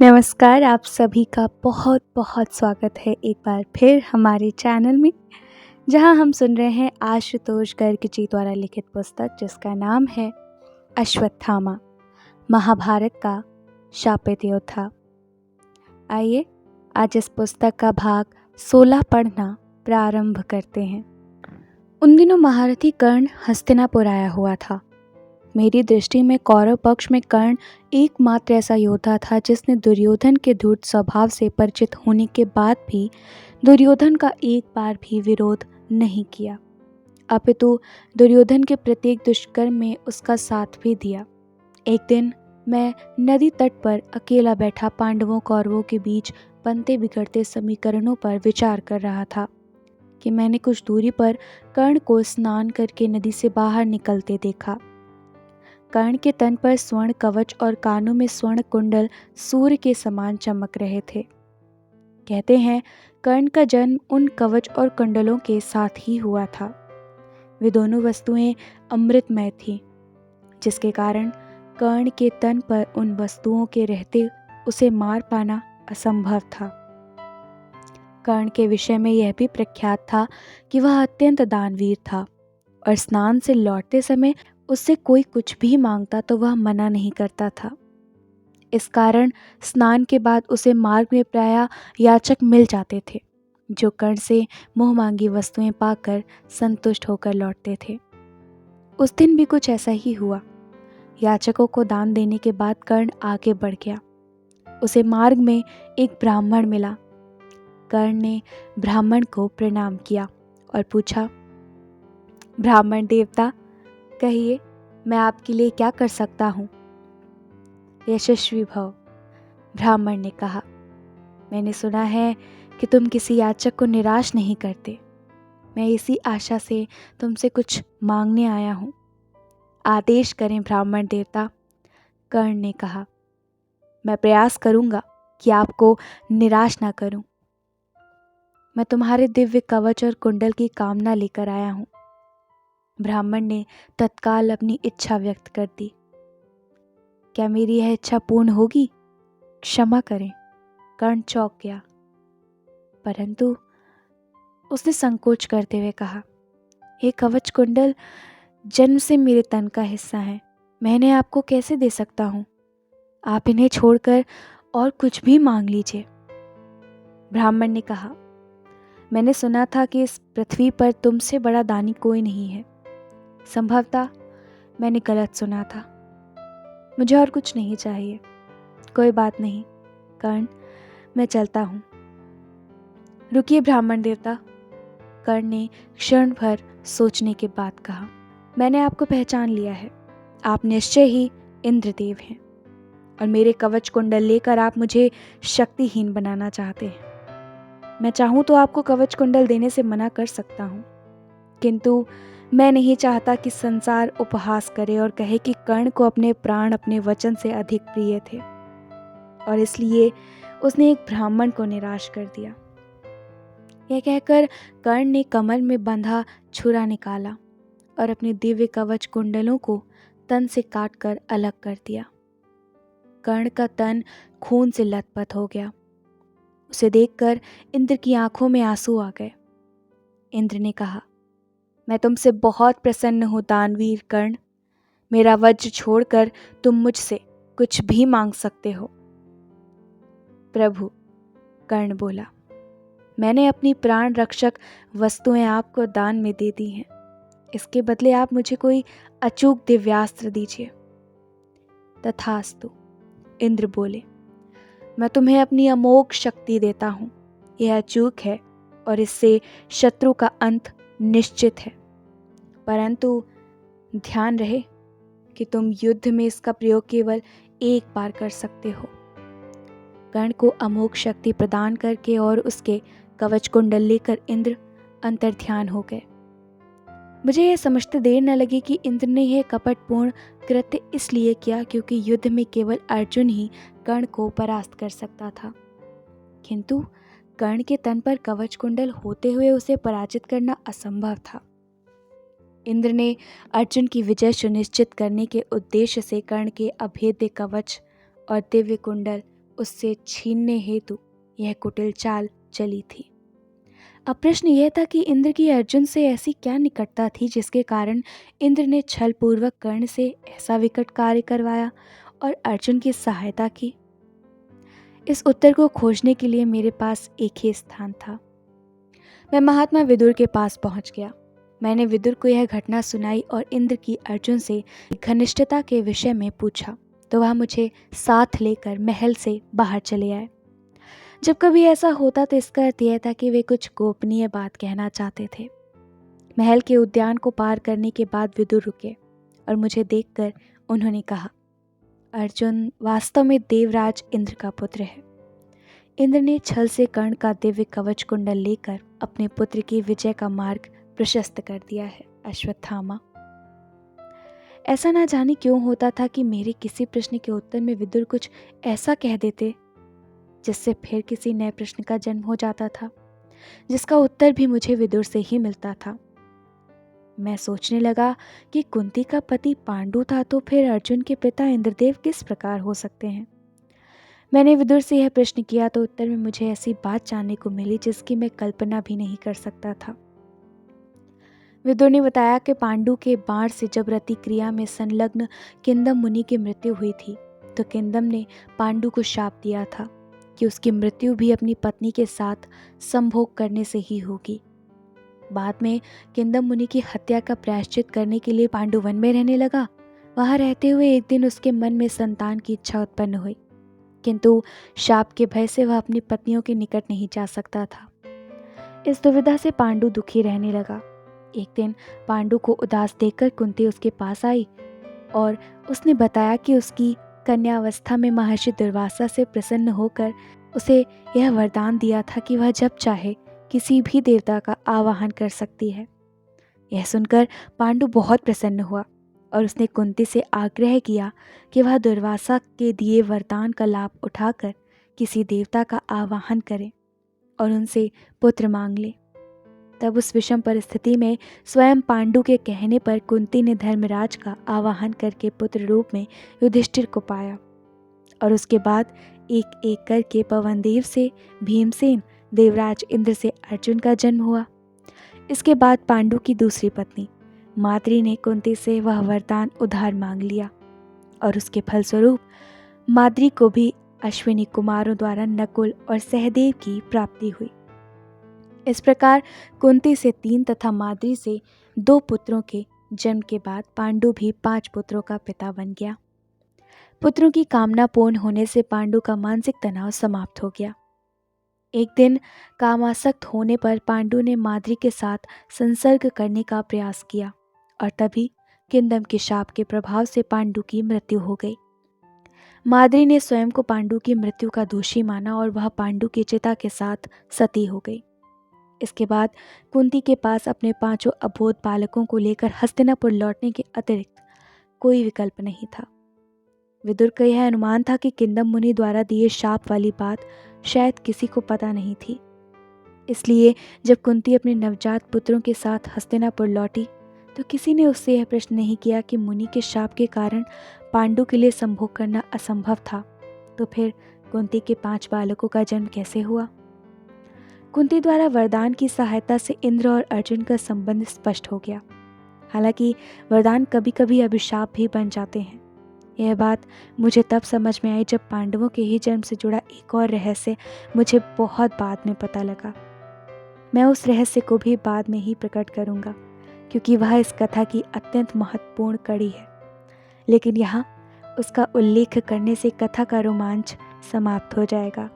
नमस्कार, आप सभी का बहुत बहुत स्वागत है एक बार फिर हमारे चैनल में, जहां हम सुन रहे हैं आशुतोष गर्ग जी द्वारा लिखित पुस्तक जिसका नाम है अश्वत्थामा, महाभारत का शापित योद्धा। आइए आज इस पुस्तक का भाग 16 पढ़ना प्रारंभ करते हैं। उन दिनों महारथी कर्ण हस्तिनापुर आया हुआ था। मेरी दृष्टि में कौरव पक्ष में कर्ण एकमात्र ऐसा योद्धा था जिसने दुर्योधन के धूर्त स्वभाव से परिचित होने के बाद भी दुर्योधन का एक बार भी विरोध नहीं किया, अपितु दुर्योधन के प्रत्येक दुष्कर्म में उसका साथ भी दिया। एक दिन मैं नदी तट पर अकेला बैठा पांडवों कौरवों के बीच बनते बिगड़ते समीकरणों पर विचार कर रहा था कि मैंने कुछ दूरी पर कर्ण को स्नान करके नदी से बाहर निकलते देखा। कर्ण के तन पर स्वर्ण कवच और कानों में स्वर्ण कुंडल सूर्य के समान चमक रहे थे। कहते हैं कर्ण का जन्म उन कवच और कुंडलों के साथ ही हुआ था। वे दोनों वस्तुएं अमृतमय थीं, जिसके कारण कर्ण के तन पर उन वस्तुओं के रहते उसे मार पाना असंभव था। कर्ण के विषय में यह भी प्रख्यात था कि वह अत्यंत दानवीर था और स्नान से लौटते समय उससे कोई कुछ भी मांगता तो वह मना नहीं करता था। इस कारण स्नान के बाद उसे मार्ग में प्रायः याचक मिल जाते थे, जो कर्ण से मुँह मांगी वस्तुएं पाकर संतुष्ट होकर लौटते थे। उस दिन भी कुछ ऐसा ही हुआ। याचकों को दान देने के बाद कर्ण आगे बढ़ गया। उसे मार्ग में एक ब्राह्मण मिला। कर्ण ने ब्राह्मण को प्रणाम किया और पूछा, ब्राह्मण देवता, कहिए मैं आपके लिए क्या कर सकता हूँ? यशस्वी भव, ब्राह्मण ने कहा। मैंने सुना है कि तुम किसी याचक को निराश नहीं करते। मैं इसी आशा से तुमसे कुछ मांगने आया हूँ। आदेश करें ब्राह्मण देवता, कर्ण ने कहा। मैं प्रयास करूँगा कि आपको निराश ना करूँ। मैं तुम्हारे दिव्य कवच और कुंडल की कामना लेकर आया हूँ। ब्राह्मण ने तत्काल अपनी इच्छा व्यक्त कर दी। क्या मेरी यह इच्छा पूर्ण होगी? क्षमा करें, कर्ण चौंक गया, परंतु उसने संकोच करते हुए कहा, ये कवच कुंडल जन्म से मेरे तन का हिस्सा है। मैं इन्हें आपको कैसे दे सकता हूँ? आप इन्हें छोड़कर और कुछ भी मांग लीजिए। ब्राह्मण ने कहा, मैंने सुना था कि इस पृथ्वी पर तुमसे बड़ा दानी कोई नहीं है। संभवतः मैंने गलत सुना था। मुझे और कुछ नहीं चाहिए। कोई बात नहीं कर्ण, मैं चलता हूँ। रुकिए ब्राह्मण देवता, कर्ण ने क्षण भर सोचने के बाद कहा। मैंने आपको पहचान लिया है। आप निश्चय ही इंद्रदेव हैं और मेरे कवच कुंडल लेकर आप मुझे शक्तिहीन बनाना चाहते हैं। मैं चाहूँ तो आपको कवच कुंडल देने से मना कर सकता हूँ, किंतु मैं नहीं चाहता कि संसार उपहास करे और कहे कि कर्ण को अपने प्राण अपने वचन से अधिक प्रिय थे और इसलिए उसने एक ब्राह्मण को निराश कर दिया। यह कहकर कर्ण ने कमर में बंधा छुरा निकाला और अपने दिव्य कवच कुंडलों को तन से काटकर अलग कर दिया। कर्ण का तन खून से लथपथ हो गया। उसे देखकर इंद्र की आंखों में आंसू आ गए। इंद्र ने कहा, मैं तुमसे बहुत प्रसन्न हूँ दानवीर कर्ण। मेरा वज्र छोड़कर तुम मुझसे कुछ भी मांग सकते हो। प्रभु, कर्ण बोला, मैंने अपनी प्राण रक्षक वस्तुएं आपको दान में दे दी हैं। इसके बदले आप मुझे कोई अचूक दिव्यास्त्र दीजिए। तथास्तु, इंद्र बोले, मैं तुम्हें अपनी अमोघ शक्ति देता हूँ। यह अचूक है और इससे शत्रु का अंत निश्चित है, परंतु ध्यान रहे कि तुम युद्ध में इसका प्रयोग केवल एक बार कर सकते हो। कर्ण को अमोघ शक्ति प्रदान करके और उसके कवच कुंडल लेकर इंद्र अंतर्ध्यान हो गए। मुझे यह समझते देर न लगी कि इंद्र ने यह कपटपूर्ण कृत्य इसलिए किया क्योंकि युद्ध में केवल अर्जुन ही कर्ण को परास्त कर सकता था, किंतु कर्ण के तन पर कवच कुंडल होते हुए उसे पराजित करना असंभव था। इंद्र ने अर्जुन की विजय सुनिश्चित करने के उद्देश्य से कर्ण के अभेद्य कवच और दिव्य कुंडल उससे छीनने हेतु यह कुटिल चाल चली थी। अब प्रश्न यह था कि इंद्र की अर्जुन से ऐसी क्या निकटता थी जिसके कारण इंद्र ने छल पूर्वक कर्ण से ऐसा विकट कार्य करवाया और अर्जुन की सहायता की। इस उत्तर को खोजने के लिए मेरे पास एक ही स्थान था। मैं महात्मा विदुर के पास पहुंच गया। मैंने विदुर को यह घटना सुनाई और इंद्र की अर्जुन से घनिष्ठता के विषय में पूछा, तो वह मुझे साथ लेकर महल से बाहर चले आए। जब कभी ऐसा होता तो इसका अर्थ यह था कि वे कुछ गोपनीय बात कहना चाहते थे। महल के उद्यान को पार करने के बाद विदुर रुके और मुझे देखकर उन्होंने कहा, अर्जुन वास्तव में देवराज इंद्र का पुत्र है। इंद्र ने छल से कर्ण का दिव्य कवच कुंडल लेकर अपने पुत्र की विजय का मार्ग प्रशस्त कर दिया है। अश्वत्थामा। ऐसा ना जाने क्यों होता था कि मेरे किसी प्रश्न के उत्तर में विदुर कुछ ऐसा कह देते जिससे फिर किसी नए प्रश्न का जन्म हो जाता था, जिसका उत्तर भी मुझे विदुर से ही मिलता था। मैं सोचने लगा कि कुंती का पति पांडु था तो फिर अर्जुन के पिता इंद्रदेव किस प्रकार हो सकते हैं। मैंने विदुर से यह प्रश्न किया तो उत्तर में मुझे ऐसी बात जानने को मिली जिसकी मैं कल्पना भी नहीं कर सकता था। विदुर ने बताया कि पांडु के बाण से जब रति क्रिया में संलग्न किंदम मुनि की मृत्यु हुई थी तो किंदम ने पांडु को शाप दिया था कि उसकी मृत्यु भी अपनी पत्नी के साथ संभोग करने से ही होगी। बाद में किंदम मुनि की हत्या का प्रायश्चित करने के लिए पांडु वन में रहने लगा। वहां रहते हुए एक दिन उसके मन में संतान की इच्छा उत्पन्न हुई, किंतु शाप के भय से वह अपनी पत्नियों के निकट नहीं जा सकता था। इस दुविधा से पांडु दुखी रहने लगा। एक दिन पांडु को उदास देखकर कुंती उसके पास आई और उसने बताया कि उसकी कन्यावस्था में महर्षि दुर्वासा से प्रसन्न होकर उसे यह वरदान दिया था कि वह जब चाहे किसी भी देवता का आवाहन कर सकती है। यह सुनकर पांडु बहुत प्रसन्न हुआ और उसने कुंती से आग्रह किया कि वह दुर्वासा के दिए वरदान का लाभ उठाकर किसी देवता का आवाहन करे और उनसे पुत्र मांग ले। तब उस विषम परिस्थिति में स्वयं पांडु के कहने पर कुंती ने धर्मराज का आवाहन करके पुत्र रूप में युधिष्ठिर को पाया और उसके बाद एक एक करके पवनदेव से भीमसेन, देवराज इंद्र से अर्जुन का जन्म हुआ। इसके बाद पांडु की दूसरी पत्नी माद्री ने कुंती से वह वरदान उधार मांग लिया और उसके फलस्वरूप माद्री को भी अश्विनी कुमारों द्वारा नकुल और सहदेव की प्राप्ति हुई। इस प्रकार कुंती से 3 तथा माद्री से 2 पुत्रों के जन्म के बाद पांडु भी 5 पुत्रों का पिता बन गया। पुत्रों की कामना पूर्ण होने से पांडु का मानसिक तनाव समाप्त हो गया। एक दिन कामासक्त होने पर पांडु ने माद्री के साथ संसर्ग करने का प्रयास किया और तभी किंदम के शाप के प्रभाव से पांडु की मृत्यु हो गई। माद्री ने स्वयं को पांडु की मृत्यु का दोषी माना और वह पांडु की चिता के साथ सती हो गई। इसके बाद कुंती के पास अपने 5 अबोध बालकों को लेकर हस्तिनापुर लौटने के अतिरिक्त कोई विकल्प नहीं था। विदुर का यह अनुमान था कि किंदम मुनि द्वारा दिए शाप वाली बात शायद किसी को पता नहीं थी। इसलिए जब कुंती अपने नवजात पुत्रों के साथ हस्तिनापुर लौटी तो किसी ने उससे यह प्रश्न नहीं किया कि मुनि के शाप के कारण पांडु के लिए संभोग करना असंभव था, तो फिर कुंती के 5 बालकों का जन्म कैसे हुआ। कुंती द्वारा वरदान की सहायता से इंद्र और अर्जुन का संबंध स्पष्ट हो गया। हालांकि वरदान कभी कभी अभिशाप भी बन जाते हैं। यह बात मुझे तब समझ में आई जब पांडवों के ही जन्म से जुड़ा एक और रहस्य मुझे बहुत बाद में पता लगा। मैं उस रहस्य को भी बाद में ही प्रकट करूंगा, क्योंकि वह इस कथा की अत्यंत महत्वपूर्ण कड़ी है। लेकिन यहाँ उसका उल्लेख करने से कथा का रोमांच समाप्त हो जाएगा।